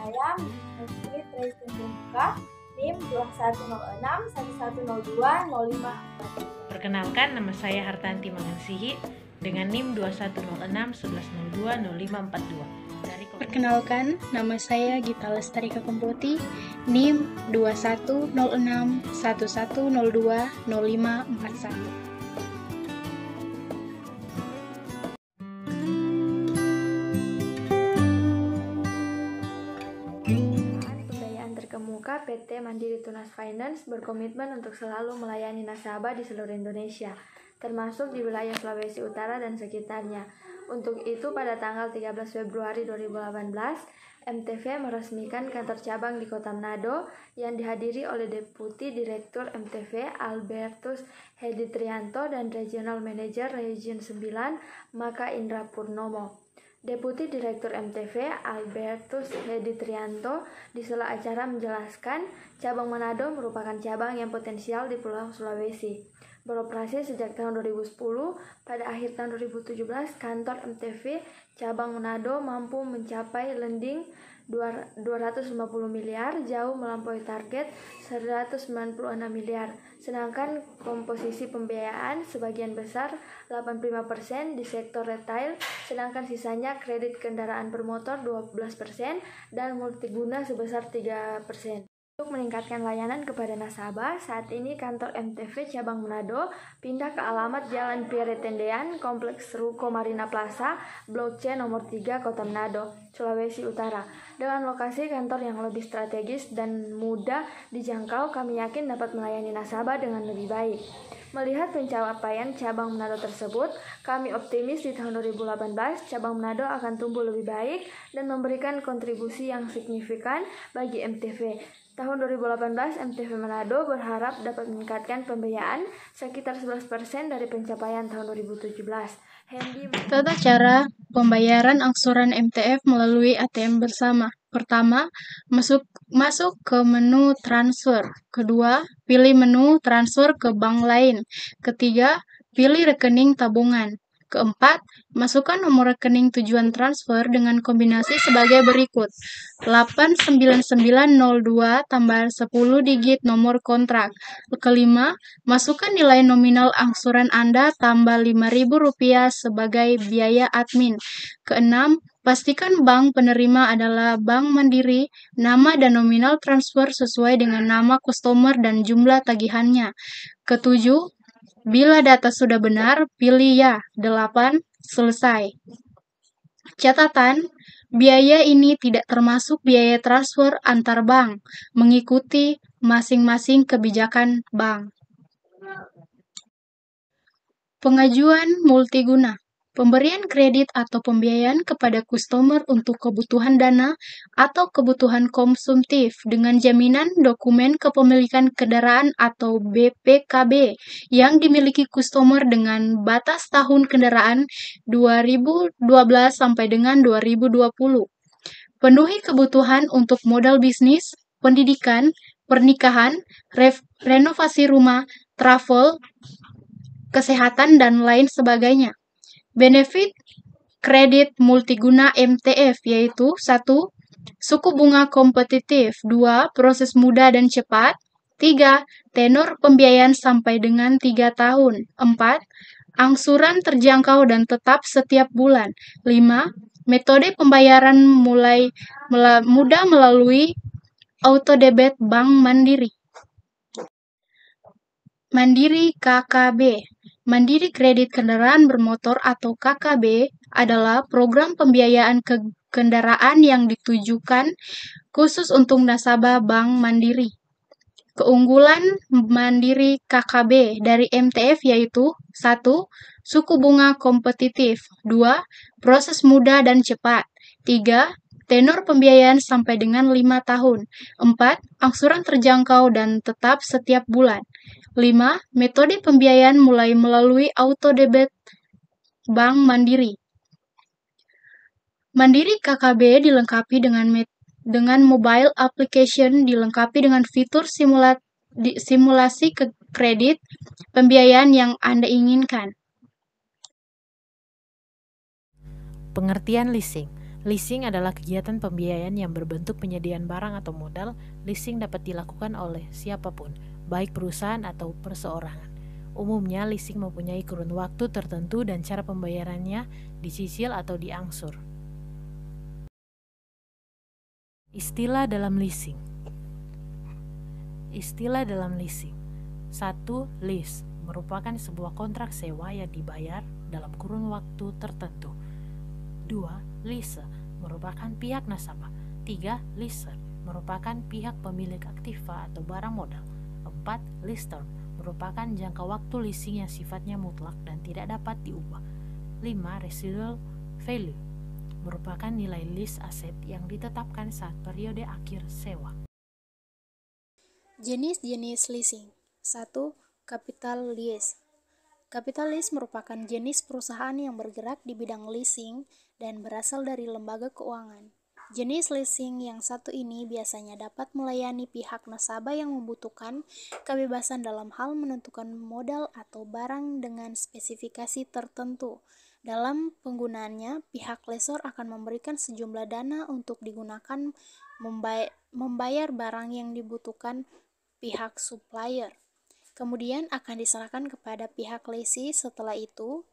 saya Menteri Tristin Pembuka, NIM 2106110205. Perkenalkan, nama saya Hartanti Mangansihi dengan NIM 210611020542. Perkenalkan, nama saya Gita Lestari Kekumputi, NIM 210611020541. Terkemuka PT Mandiri Tunas Finance berkomitmen untuk selalu melayani nasabah di seluruh Indonesia, termasuk di wilayah Sulawesi Utara dan sekitarnya. Untuk itu, pada tanggal 13 Februari 2018, MTV meresmikan kantor cabang di Kota Manado yang dihadiri oleh Deputi Direktur MTV Albertus Hedi Trianto dan Regional Manager Region 9 Maka Indra Purnomo. Deputi Direktur MTV Albertus Hedi Trianto di sela acara menjelaskan cabang Manado merupakan cabang yang potensial di Pulau Sulawesi. Beroperasi sejak tahun 2010, pada akhir tahun 2017 kantor MTV cabang Manado mampu mencapai lending 250 miliar, jauh melampaui target 196 miliar. Sedangkan komposisi pembiayaan sebagian besar 85% di sektor retail, sedangkan sisanya kredit kendaraan bermotor 12% dan multiguna sebesar 3%. Untuk meningkatkan layanan kepada nasabah, saat ini kantor MTV cabang Manado pindah ke alamat Jalan Pierre Tendean, Kompleks Ruko Marina Plaza, Blok C nomor 3, Kota Manado, Sulawesi Utara. Dengan lokasi kantor yang lebih strategis dan mudah dijangkau, kami yakin dapat melayani nasabah dengan lebih baik. Melihat pencapaian cabang Manado tersebut, kami optimis di tahun 2018 cabang Manado akan tumbuh lebih baik dan memberikan kontribusi yang signifikan bagi MTV. Tahun 2018, MTV Manado berharap dapat meningkatkan pembiayaan sekitar 11% dari pencapaian tahun 2017. Tata cara pembayaran angsuran MTF melalui ATM bersama. Pertama, masuk ke menu transfer. Kedua, pilih menu transfer ke bank lain. Ketiga, pilih rekening tabungan. Keempat, masukkan nomor rekening tujuan transfer dengan kombinasi sebagai berikut: 89902 tambah 10 digit nomor kontrak. Kelima, masukkan nilai nominal angsuran Anda tambah Rp5.000 sebagai biaya admin. Keenam, pastikan bank penerima adalah Bank Mandiri, nama dan nominal transfer sesuai dengan nama customer dan jumlah tagihannya. Ketujuh, bila data sudah benar, pilih ya. 8. Selesai. Catatan, biaya ini tidak termasuk biaya transfer antar bank, mengikuti masing-masing kebijakan bank. Pengajuan multiguna. Pemberian kredit atau pembiayaan kepada customer untuk kebutuhan dana atau kebutuhan konsumtif dengan jaminan dokumen kepemilikan kendaraan atau BPKB yang dimiliki customer dengan batas tahun kendaraan 2012 sampai dengan 2020. Penuhi kebutuhan untuk modal bisnis, pendidikan, pernikahan, renovasi rumah, travel, kesehatan, dan lain sebagainya. Benefit kredit multiguna MTF yaitu 1. Suku bunga kompetitif. 2. Proses mudah dan cepat. 3. Tenor pembiayaan sampai dengan 3 tahun. 4. Angsuran terjangkau dan tetap setiap bulan. 5. Metode pembayaran mudah melalui auto debit Bank Mandiri. Mandiri KKB. Mandiri Kredit Kendaraan Bermotor atau KKB adalah program pembiayaan kendaraan yang ditujukan khusus untuk nasabah Bank Mandiri. Keunggulan Mandiri KKB dari MTF yaitu 1. Suku bunga kompetitif. 2. Proses mudah dan cepat. 3. Tenor pembiayaan sampai dengan 5 tahun. 4. Angsuran terjangkau dan tetap setiap bulan. 5. Metode pembiayaan melalui auto debit Bank Mandiri. Mandiri KKB dilengkapi dengan mobile application, dilengkapi dengan fitur simulasi kredit pembiayaan yang Anda inginkan. Pengertian leasing. Leasing adalah kegiatan pembiayaan yang berbentuk penyediaan barang atau modal. Leasing dapat dilakukan oleh siapapun, baik perusahaan atau perseorangan. Umumnya, leasing mempunyai kurun waktu tertentu dan cara pembayarannya dicicil atau diangsur. Istilah dalam leasing. Istilah dalam leasing. 1. Lease merupakan sebuah kontrak sewa yang dibayar dalam kurun waktu tertentu. 2. Lease merupakan pihak nasabah. 3. Leaser merupakan pihak pemilik aktiva atau barang modal. 4. Lease term merupakan jangka waktu leasing yang sifatnya mutlak dan tidak dapat diubah. 5. Residual value merupakan nilai lease aset yang ditetapkan saat periode akhir sewa. Jenis-jenis leasing. 1. Capital lease. Capital lease merupakan jenis perusahaan yang bergerak di bidang leasing dan berasal dari lembaga keuangan. Jenis leasing yang satu ini biasanya dapat melayani pihak nasabah yang membutuhkan kebebasan dalam hal menentukan modal atau barang dengan spesifikasi tertentu. Dalam penggunaannya, pihak lessor akan memberikan sejumlah dana untuk digunakan membayar barang yang dibutuhkan pihak supplier. Kemudian akan diserahkan kepada pihak lessee. Setelah itu,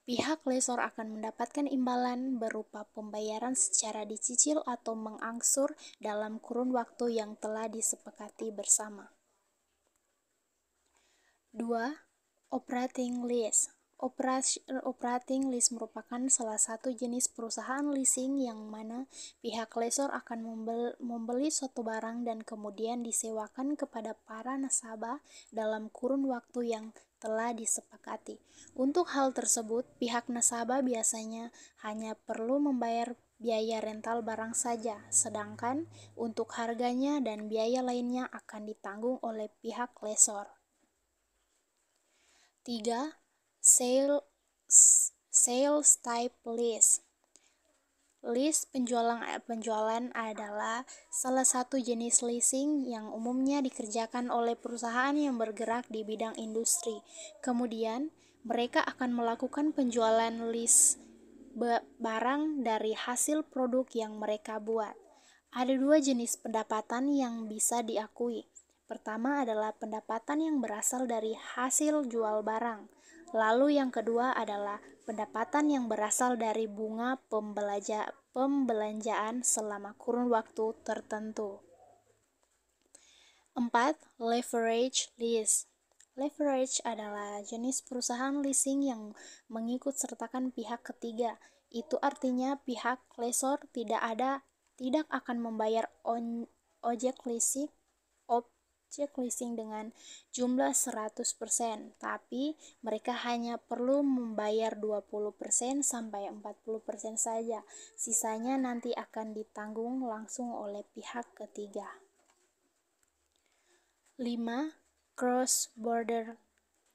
pihak lessor akan mendapatkan imbalan berupa pembayaran secara dicicil atau mengangsur dalam kurun waktu yang telah disepakati bersama. 2. Operating lease. Operating lease merupakan salah satu jenis perusahaan leasing yang mana pihak lessor akan membeli suatu barang dan kemudian disewakan kepada para nasabah dalam kurun waktu yang telah disepakati. Untuk hal tersebut, pihak nasabah biasanya hanya perlu membayar biaya rental barang saja, sedangkan untuk harganya dan biaya lainnya akan ditanggung oleh pihak lessor. 3. Sales type lease. Lease penjualan adalah salah satu jenis leasing yang umumnya dikerjakan oleh perusahaan yang bergerak di bidang industri. Kemudian, mereka akan melakukan penjualan lease barang dari hasil produk yang mereka buat. Ada dua jenis pendapatan yang bisa diakui. Pertama adalah pendapatan yang berasal dari hasil jual barang. Lalu yang kedua adalah pendapatan yang berasal dari bunga pembelanjaan selama kurun waktu tertentu. 4. Leverage lease. Leverage adalah jenis perusahaan leasing yang mengikut sertakan pihak ketiga. Itu artinya pihak lessor tidak akan membayar objek leasing dengan jumlah 100%, tapi mereka hanya perlu membayar 20% sampai 40% saja. Sisanya nanti akan ditanggung langsung oleh pihak ketiga. 5. Cross border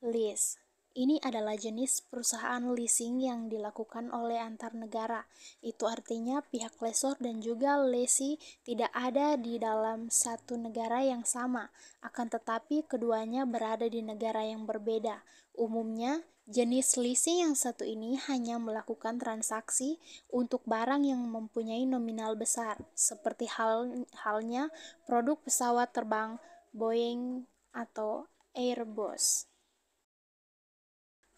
lease. Ini adalah jenis perusahaan leasing yang dilakukan oleh antar negara. Itu artinya pihak lessor dan juga lessee tidak ada di dalam satu negara yang sama, akan tetapi keduanya berada di negara yang berbeda. Umumnya, jenis leasing yang satu ini hanya melakukan transaksi untuk barang yang mempunyai nominal besar, seperti halnya produk pesawat terbang Boeing atau Airbus.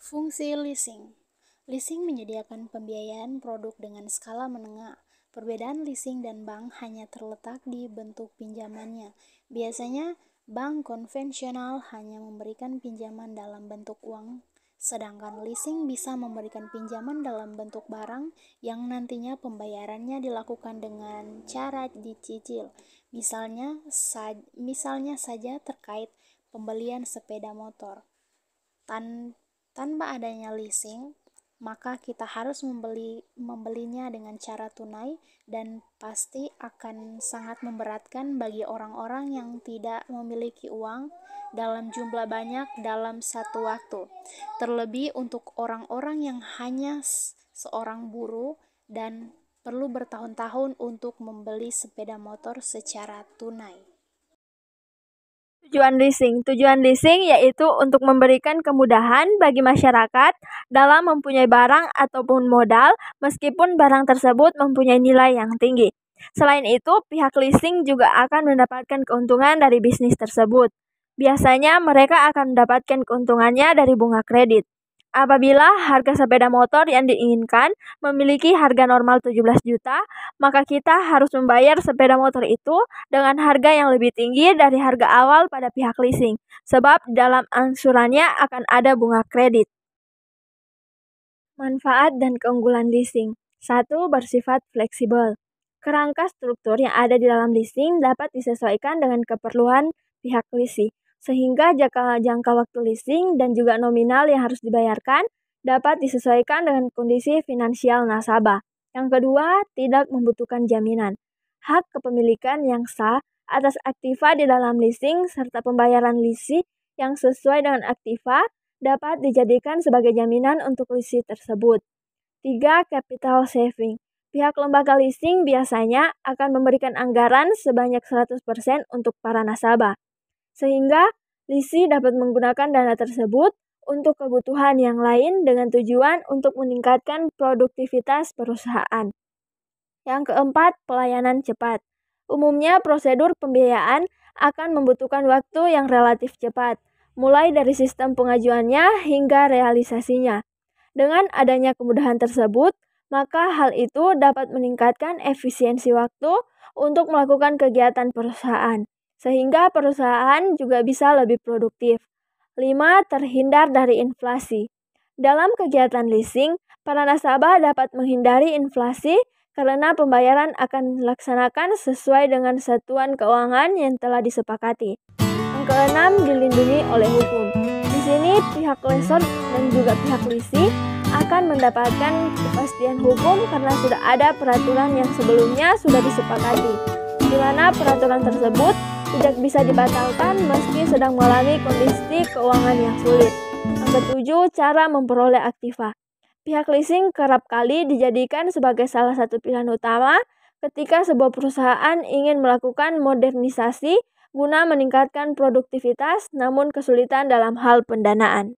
Fungsi leasing. Leasing menyediakan pembiayaan produk dengan skala menengah. Perbedaan leasing dan bank hanya terletak di bentuk pinjamannya. Biasanya, bank konvensional hanya memberikan pinjaman dalam bentuk uang, sedangkan leasing bisa memberikan pinjaman dalam bentuk barang yang nantinya pembayarannya dilakukan dengan cara dicicil. Misalnya saja terkait pembelian sepeda motor. Tanpa adanya leasing, maka kita harus membelinya dengan cara tunai dan pasti akan sangat memberatkan bagi orang-orang yang tidak memiliki uang dalam jumlah banyak dalam satu waktu. Terlebih untuk orang-orang yang hanya seorang buruh dan perlu bertahun-tahun untuk membeli sepeda motor secara tunai. Tujuan leasing yaitu untuk memberikan kemudahan bagi masyarakat dalam mempunyai barang ataupun modal meskipun barang tersebut mempunyai nilai yang tinggi. Selain itu, pihak leasing juga akan mendapatkan keuntungan dari bisnis tersebut. Biasanya mereka akan mendapatkan keuntungannya dari bunga kredit. Apabila harga sepeda motor yang diinginkan memiliki harga normal 17 juta, maka kita harus membayar sepeda motor itu dengan harga yang lebih tinggi dari harga awal pada pihak leasing, sebab dalam angsurannya akan ada bunga kredit. Manfaat dan keunggulan leasing. 1. Bersifat fleksibel. Kerangka struktur yang ada di dalam leasing dapat disesuaikan dengan keperluan pihak leasing, sehingga jangka waktu leasing dan juga nominal yang harus dibayarkan dapat disesuaikan dengan kondisi finansial nasabah. Yang kedua, tidak membutuhkan jaminan. Hak kepemilikan yang sah atas aktiva di dalam leasing serta pembayaran leasing yang sesuai dengan aktiva dapat dijadikan sebagai jaminan untuk leasing tersebut. 3. Capital saving. Pihak lembaga leasing biasanya akan memberikan anggaran sebanyak 100% untuk para nasabah, sehingga leasing dapat menggunakan dana tersebut untuk kebutuhan yang lain dengan tujuan untuk meningkatkan produktivitas perusahaan. Yang keempat, pelayanan cepat. Umumnya prosedur pembiayaan akan membutuhkan waktu yang relatif cepat, mulai dari sistem pengajuannya hingga realisasinya. Dengan adanya kemudahan tersebut, maka hal itu dapat meningkatkan efisiensi waktu untuk melakukan kegiatan perusahaan, sehingga perusahaan juga bisa lebih produktif. 5. Terhindar dari inflasi. Dalam kegiatan leasing, para nasabah dapat menghindari inflasi karena pembayaran akan dilaksanakan sesuai dengan satuan keuangan yang telah disepakati. Yang keenam, dilindungi oleh hukum. Di sini pihak lessor dan juga pihak leasing akan mendapatkan kepastian hukum karena sudah ada peraturan yang sebelumnya sudah disepakati, di mana peraturan tersebut tidak bisa dibatalkan meski sedang mengalami kondisi keuangan yang sulit. Yang ketujuh, cara memperoleh aktiva. Pihak leasing kerap kali dijadikan sebagai salah satu pilihan utama ketika sebuah perusahaan ingin melakukan modernisasi guna meningkatkan produktivitas namun kesulitan dalam hal pendanaan.